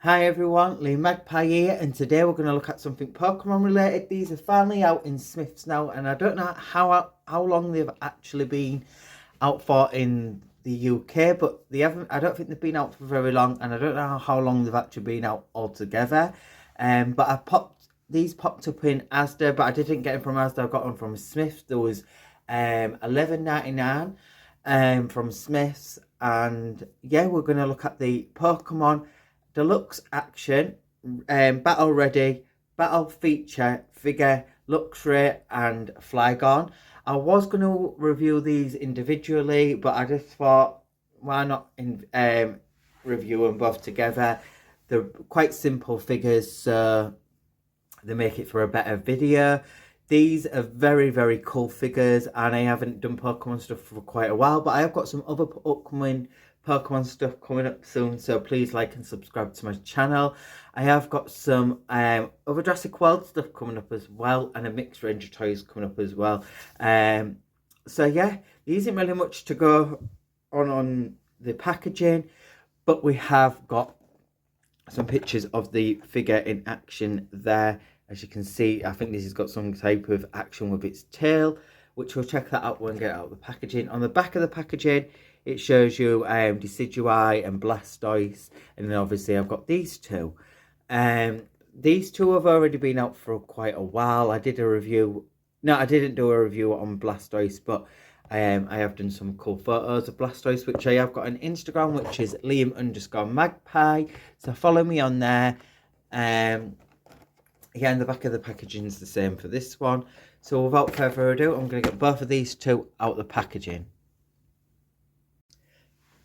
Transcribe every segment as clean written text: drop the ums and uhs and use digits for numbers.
Hi everyone, Lee Magpie here, and today we're going to look at something Pokemon related. These are finally out in Smiths now, and I don't know how long they've actually been out for in the UK, but they haven't. I don't think they've been out for very long, and I don't know how long they've actually been out altogether. But these popped up in Asda, but I didn't get them from Asda. I got them from Smiths. There was 11.99 from Smiths, and yeah, we're going to look at the Pokemon Deluxe Action, Battle Ready, Battle Feature Figure, Luxray and Flygon. I was going to review these individually, but I just thought, why not review them both together? They're quite simple figures, so they make it for a better video. These are very, very cool figures, and I haven't done Pokemon stuff for quite a while, but I have got some other upcoming Pokemon stuff coming up soon, so please like and subscribe to my channel. I have got some other Jurassic World stuff coming up as well, and a mixed range of toys coming up as well. So yeah, there isn't really much to go on the packaging, but we have got some pictures of the figure in action there. As you can see, I think this has got some type of action with its tail, which we'll check that out when we get out of the packaging. On the back of the packaging, it shows you Decidueye and Blastoise, and then obviously I've got these two. These two have already been out for quite a while. I did a review. No, I didn't do a review on Blastoise, but I have done some cool photos of Blastoise, which I have got on Instagram, which is Liam_Magpie. So follow me on there. Yeah, and the back of the packaging is the same for this one. So without further ado, I'm going to get both of these two out of the packaging.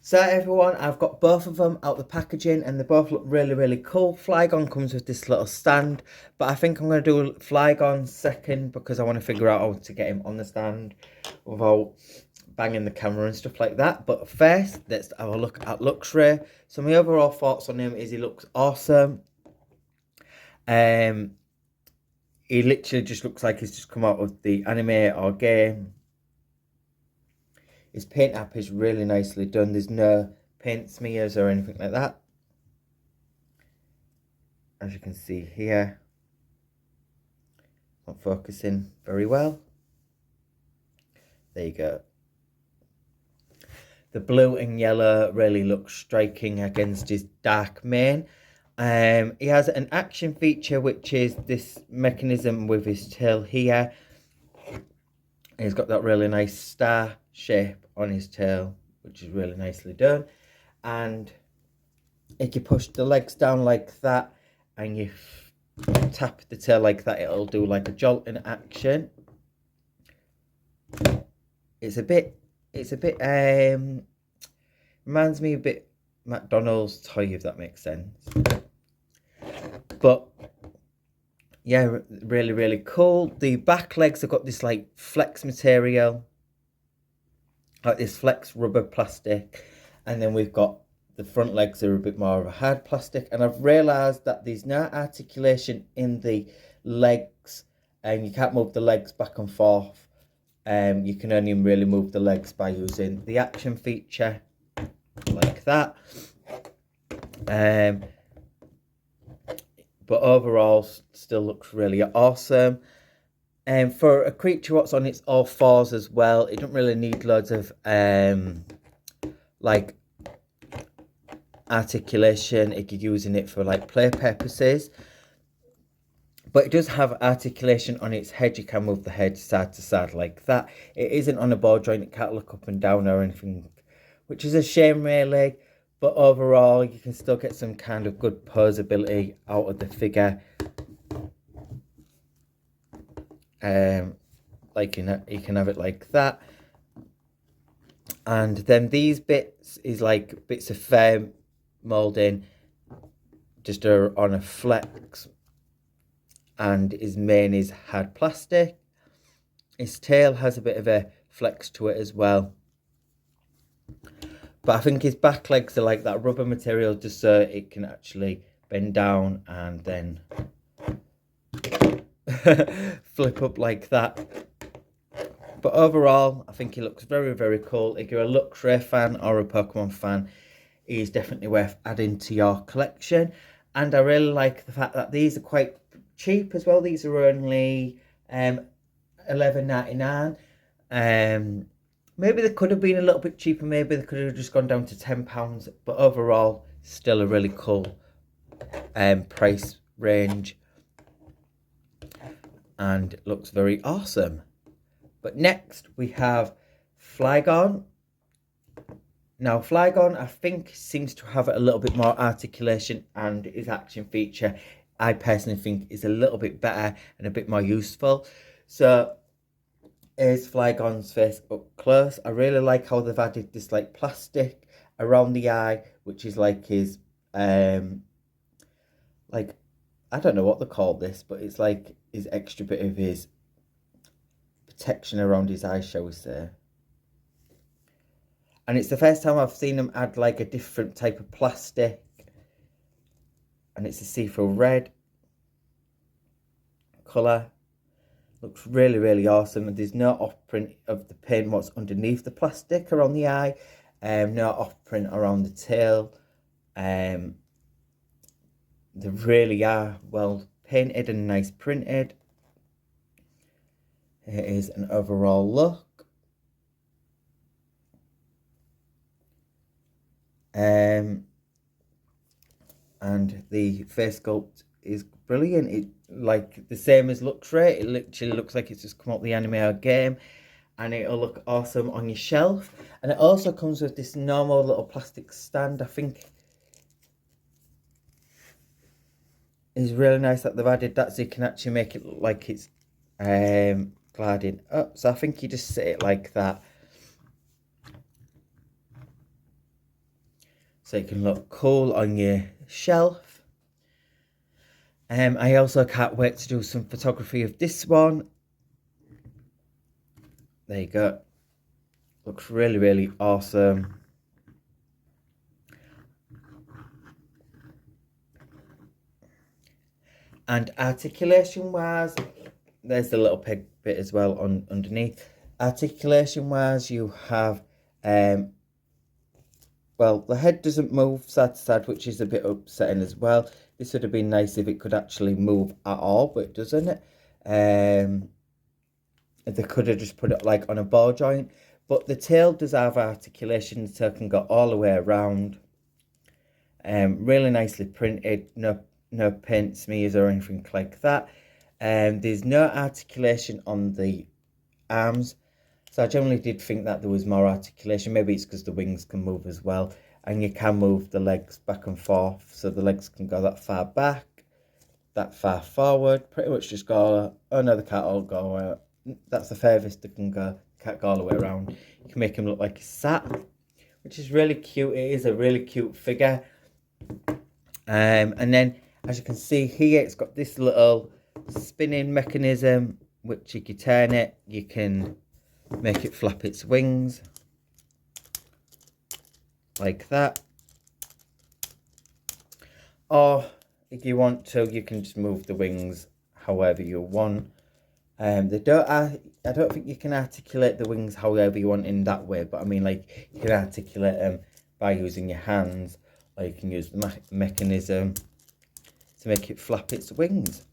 So everyone, I've got both of them out the packaging, and they both look really, really cool. Flygon comes with this little stand, but I think I'm going to do Flygon second because I want to figure out how to get him on the stand without banging the camera and stuff like that. But first, let's have a look at Luxray. So my overall thoughts on him is he looks awesome. He literally just looks like he's just come out of the anime or game. His paint app is really nicely done. There's no paint smears or anything like that. As you can see here. Not focusing very well. There you go. The blue and yellow really looks striking against his dark mane. He has an action feature, which is this mechanism with his tail here. He's got that really nice star shape on his tail, which is really nicely done. And if you push the legs down like that and you tap the tail like that, it'll do like a jolt in action. It's a bit reminds me a bit McDonald's toy, if that makes sense. But yeah, really, really cool. The back legs have got this like flex material, like this flex rubber plastic, and then we've got the front legs are a bit more of a hard plastic. And I've realised that there's no articulation in the legs, and you can't move the legs back and forth. You can only really move the legs by using the action feature like that. But overall, still looks really awesome. And for a creature what's on its all fours as well, it don't really need loads of like articulation if you're using it for like play purposes. But it does have articulation on its head. You can move the head side to side like that. It isn't on a ball joint. It can't look up and down or anything, which is a shame really. But overall, you can still get some kind of good posability out of the figure. Like you can have it like that. And then these bits is like bits of foam moulding, just on a flex. And his mane is hard plastic. His tail has a bit of a flex to it as well. But I think his back legs are like that rubber material, just so it can actually bend down and then flip up like that. But overall, I think he looks very, very cool. If you're a Luxray fan or a Pokemon fan, he's definitely worth adding to your collection. And I really like the fact that these are quite cheap as well. These are only $11.99. Maybe they could have been a little bit cheaper. Maybe they could have just gone down to £10. But overall, still a really cool price range. And it looks very awesome. But next we have Flygon. Now Flygon, I think, seems to have a little bit more articulation, and his action feature I personally think is a little bit better and a bit more useful. So here's Flygon's face up close. I really like how they've added this like plastic around the eye, which is like his like, I don't know what they call this, but it's like his extra bit of his protection around his eye, shall we say. And it's the first time I've seen them add like a different type of plastic. And it's a see-through red colour. Looks really, really awesome. And there's no off-print of the paint what's underneath the plastic around the eye. No off-print around the tail. They really are well painted and nice printed. Here is an overall look. And the face sculpt is brilliant. It like the same as Luxray. It literally looks like it's just come out the anime game, and it'll look awesome on your shelf. And it also comes with this normal little plastic stand. I think it's really nice that they've added that, so you can actually make it look like it's gliding up. So I think you just sit it like that, so it can look cool on your shelf. I also can't wait to do some photography of this one. There you go. Looks really, really awesome. And articulation wise, there's the little peg bit as well on underneath. Articulation wise, you have well, the head doesn't move side to side, which is a bit upsetting as well. This would have been nice if it could actually move at all, but it doesn't. They could have just put it like on a ball joint. But the tail does have articulation. The tail can go all the way around. Really nicely printed. No paint smears or anything like that. There's no articulation on the arms. So I generally did think that there was more articulation. Maybe it's because the wings can move as well. And you can move the legs back and forth. So the legs can go that far back, that far forward. Pretty much just go, oh no, they can't all go. That's the furthest they can go. Can't go all the way around. You can make him look like a sat, which is really cute. It is a really cute figure. And then, as you can see here, it's got this little spinning mechanism, which if you turn it, you can make it flap its wings like that. Or if you want to, you can just move the wings however you want. I don't think you can articulate the wings however you want in that way, but I mean, like, you can articulate them by using your hands, or you can use the mechanism to make it flap its wings.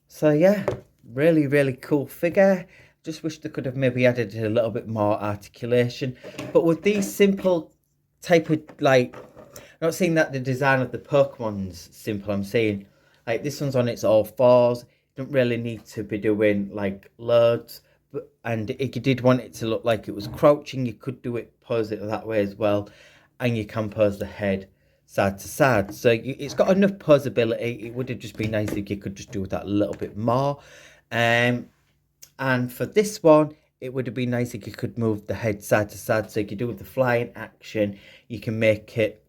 So yeah, really, really cool figure. Just wish they could have maybe added a little bit more articulation. But with these simple type of, like, I'm not saying that the design of the Pokemon's simple. I'm saying, like, this one's on its all fours. You don't really need to be doing, like, loads. And if you did want it to look like it was crouching, you could do it, pose it that way as well. And you can pose the head side to side. So it's got enough posability. It would have just been nice if you could just do that a little bit more. And for this one, it would have been nice if you could move the head side to side. So if you do the flying action, you can make it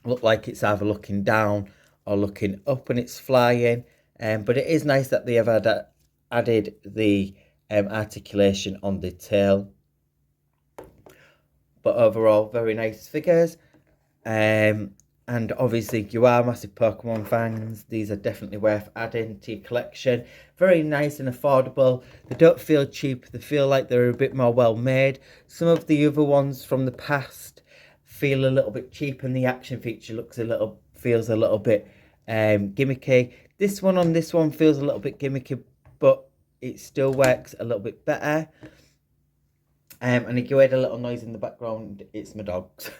look like it's either looking down or looking up when it's flying. But it is nice that they have added the articulation on the tail. But overall, very nice figures. And obviously, if you are massive Pokemon fans, these are definitely worth adding to your collection. Very nice and affordable. They don't feel cheap. They feel like they're a bit more well made. Some of the other ones from the past feel a little bit cheap, and the action feature feels a little bit gimmicky. This one feels a little bit gimmicky, but it still works a little bit better. And if you heard a little noise in the background, it's my dogs.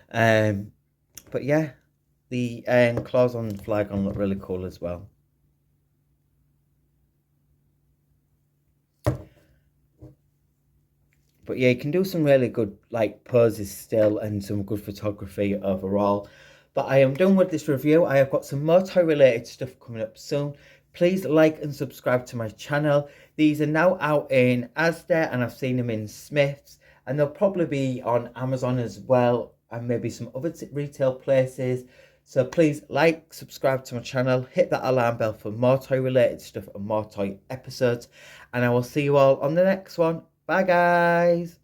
But yeah, the claws on the flygon look really cool as well. But yeah, you can do some really good like poses still, and some good photography overall. But I am done with this review. I have got some more toy related stuff coming up soon. Please like and subscribe to my channel. These are now out in Asda, and I've seen them in Smith's, and they'll probably be on Amazon as well, and maybe some other retail places. So please like, subscribe to my channel, hit that alarm bell for more toy related stuff and more toy episodes, and I will see you all on the next one. Bye guys.